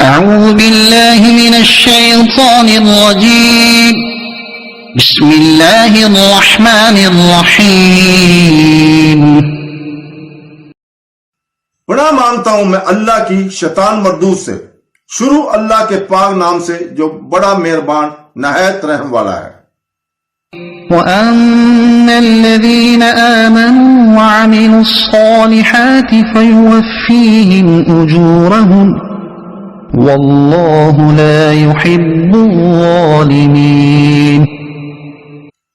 أعوذ بالله من الشيطان الرجيم بسم الله الرحمن الرحيم پناہ مانگتا ہوں میں اللہ کی شیطان مردود سے۔ شروع اللہ کے پاک نام سے جو بڑا مہربان نہایت رحم والا ہے۔ وأما الذين آمنوا وعملوا الصالحات فيوفيهم أجورهم والله لا يحب الظالمين۔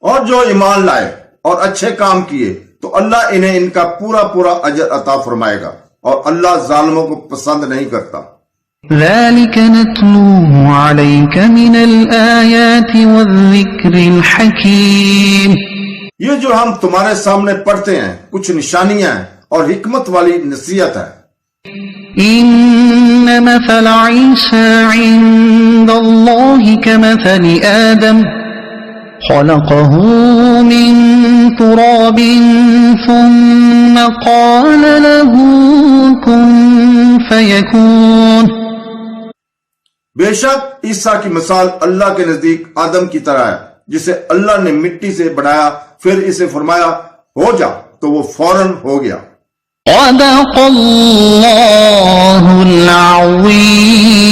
اور جو ایمان لائے اور اچھے کام کیے تو اللہ انہیں ان کا پورا پورا اجر عطا فرمائے گا، اور اللہ ظالموں کو پسند نہیں کرتا۔ ذلك نتلوه عليك من الآيات والذكر الحكيم۔ یہ جو ہم تمہارے سامنے پڑھتے ہیں کچھ نشانیاں ہیں اور حکمت والی نصیحت ہے۔ إن مثل عيسى عند الله كمثل آدم خلقه من تراب ثم قال له كن فيكون۔ بے شک عیسیٰ کی مثال اللہ کے نزدیک آدم کی طرح ہے، جسے اللہ نے مٹی سے بنایا، پھر اسے فرمایا ہو جا تو وہ فوراً ہو گیا۔ صدق اللہ العظیم۔